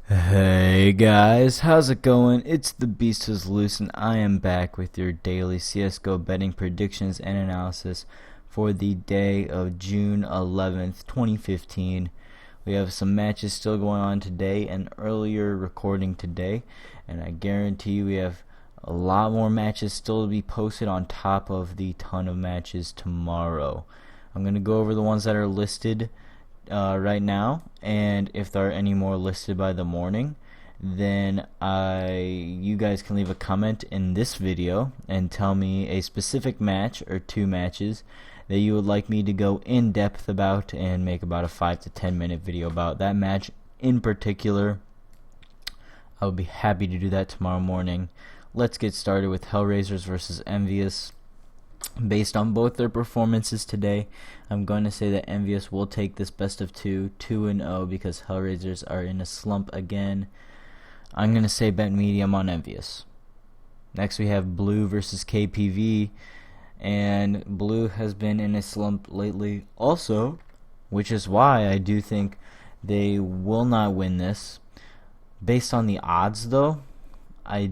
Hey guys, how's it going? It's the Beast is Loose and I am back with your daily CSGO betting predictions and analysis for the day of June 11th, 2015. We have some matches still going on today and earlier recording today, and I guarantee you we have a lot more matches still to be posted on top of the ton of matches tomorrow. I'm going to go over the ones that are listed right now, and if there are any more listed by the morning, then you guys can leave a comment in this video and tell me a specific match or two matches that you would like me to go in depth about and make about a 5 to 10 minute video about that match in particular. I will be happy to do that tomorrow morning. Let's get started with Hellraisers versus Envious. Based on both their performances today, I'm going to say that Envious will take this best of 2-0, because Hellraisers are in a slump again. I'm going to say bet medium on Envious. Next we have Blue versus KPV, and Blue has been in a slump lately also, which is why I do think they will not win this. Based on the odds though, I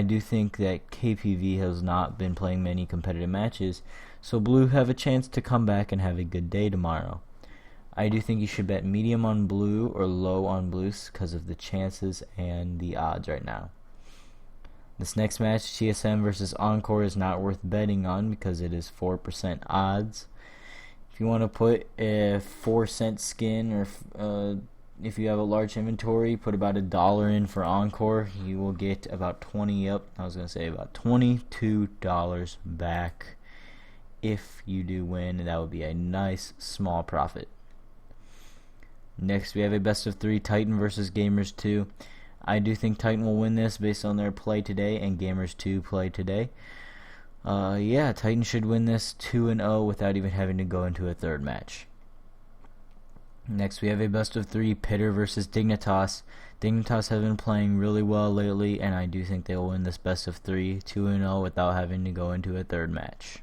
do think that KPV has not been playing many competitive matches, so Blue have a chance to come back and have a good day tomorrow. I do think you should bet medium on Blue or low on Blues because of the chances and the odds right now. This next match, TSM versus Encore, is not worth betting on because it is 4% odds. If you want to put a 4-cent skin, or if you have a large inventory, put about $1 in for Encore. You will get about about $22 back if you do win, and that would be a nice small profit. Next we have a best of 3 Titan versus Gamers 2. I do think Titan will win this based on their play today and Gamers 2 play today. Titan should win this 2-0 without even having to go into a third match. Next we have a best of 3 Pitter versus Dignitas. Dignitas have been playing really well lately, and I do think they will win this best of 3 2-0 without having to go into a third match.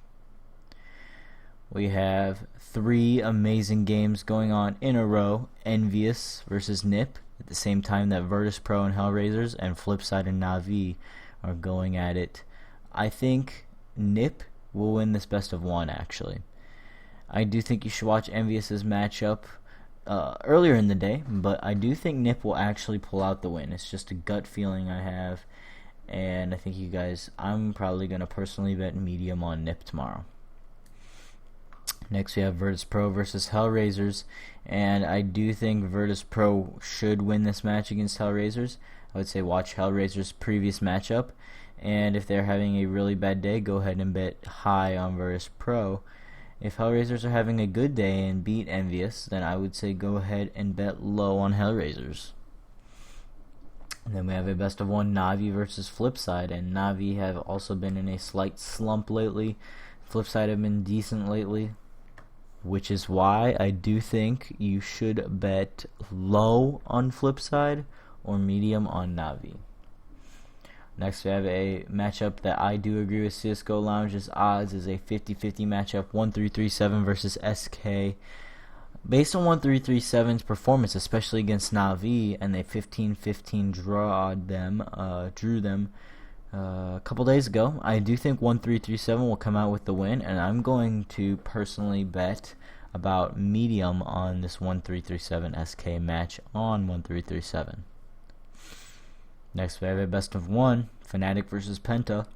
We have 3 amazing games going on in a row. Envious versus Nip at the same time that Virtus Pro and Hellraisers and Flipside and Na'Vi are going at it. I think Nip will win this best of 1 actually. I do think you should watch Envious's matchup earlier in the day, but I do think Nip will actually pull out the win. It's just a gut feeling I have, and I think I'm probably going to personally bet medium on Nip tomorrow. Next we have Virtus Pro versus Hellraisers, and I do think Virtus Pro should win this match against Hellraisers. I would say watch Hellraisers' previous matchup, and if they're having a really bad day, go ahead and bet high on Virtus Pro. If Hellraisers are having a good day and beat Envious, then I would say go ahead and bet low on Hellraisers. And then we have a best of 1 Na'Vi versus Flipside, and Na'Vi have also been in a slight slump lately. Flipside have been decent lately, which is why I do think you should bet low on Flipside or medium on Na'Vi. Next we have a matchup that I do agree with CSGO Lounge's odds is a 50-50 matchup, 1337 versus SK. Based on 1337's performance, especially against Na'Vi, and they 15-15 drew them a couple days ago, I do think 1337 will come out with the win, and I'm going to personally bet about medium on this 1337 SK match on 1337. Next we have a best of 1 Fnatic versus Penta.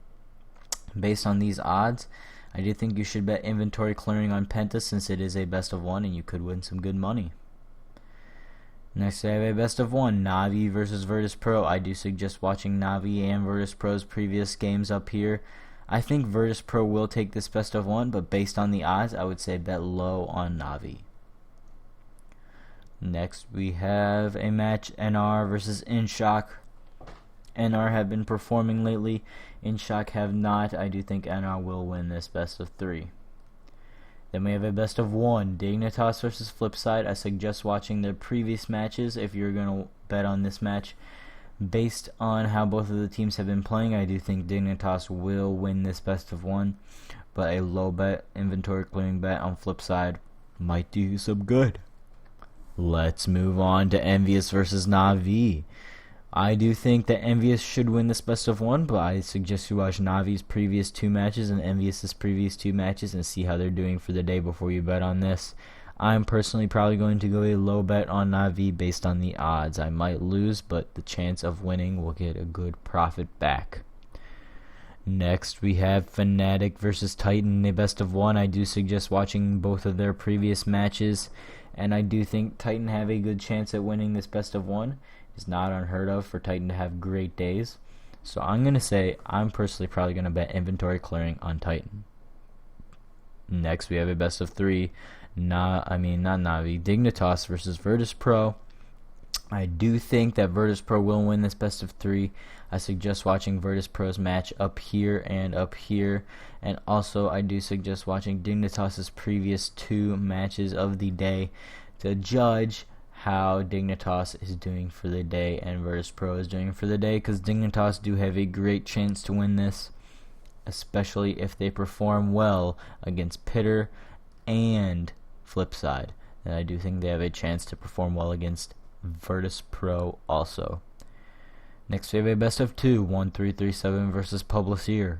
Based on these odds, I do think you should bet inventory clearing on Penta, since it is a best of 1 and you could win some good money. Next we have a best of 1 Na'Vi versus Virtus Pro. I do suggest watching Na'Vi and Virtus Pro's previous games up here. I think Virtus Pro will take this best of 1, but based on the odds, I would say bet low on Na'Vi. Next we have a match NR versus InShock. NR have been performing lately, InShock have not. I do think NR will win this best of 3. Then we have a best of 1 Dignitas versus Flipside. I suggest watching their previous matches if you're going to bet on this match. Based on how both of the teams have been playing, I do think Dignitas will win this best of 1, but a low bet, inventory clearing bet on Flipside might do you some good. Let's move on to Envious versus Na'Vi. I do think that Envious should win this best of one, but I suggest you watch Navi's previous 2 matches and Envious's previous 2 matches and see how they're doing for the day before you bet on this. I'm personally probably going to go a low bet on Navi based on the odds. I might lose, but the chance of winning will get a good profit back. Next, we have Fnatic versus Titan in a best of one. I do suggest watching both of their previous matches, and I do think Titan have a good chance at winning this best of one. It's not unheard of for Titan to have great days. So I'm going to say I'm personally probably going to bet inventory clearing on Titan. Next, we have a best of three. Not Navi. Dignitas versus Virtus Pro. I do think that Virtus Pro will win this best of three. I suggest watching Virtus Pro's match up here and up here. And also, I do suggest watching Dignitas' previous 2 matches of the day to judge how Dignitas is doing for the day and Virtus Pro is doing for the day, because Dignitas do have a great chance to win this, especially if they perform well against Pitter and Flipside. And I do think they have a chance to perform well against Virtus Pro also. Next we have a best of 2, 1337 versus Publicier.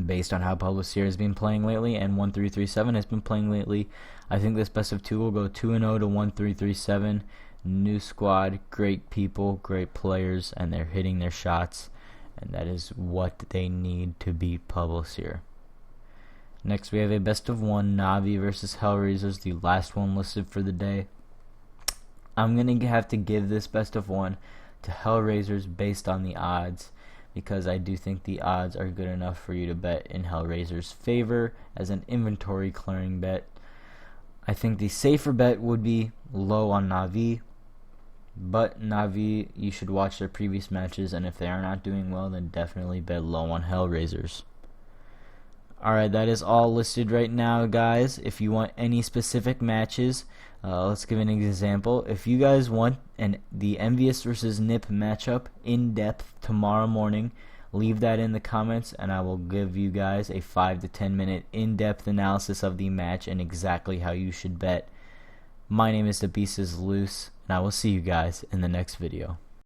Based on how Publicier has been playing lately and 1337 has been playing lately, I think this best of 2 will go 2-0 to 1337. New squad, great people, great players, and they're hitting their shots, and that is what they need to beat Publicier. Next we have a best of 1, Navi versus Hellraisers, the last one listed for the day. I'm going to have to give this best of 1 to Hellraisers based on the odds, because I do think the odds are good enough for you to bet in Hellraiser's favor as an inventory clearing bet. I think the safer bet would be low on Navi, but Navi, you should watch their previous matches, and if they are not doing well, then definitely bet low on Hellraisers. Alright, that is all listed right now, guys. If you want any specific matches, let's give an example. If you guys want the Envious versus Nip matchup in depth tomorrow morning, leave that in the comments, and I will give you guys a 5 to 10 minute in-depth analysis of the match and exactly how you should bet. My name is The Beast is Loose, and I will see you guys in the next video.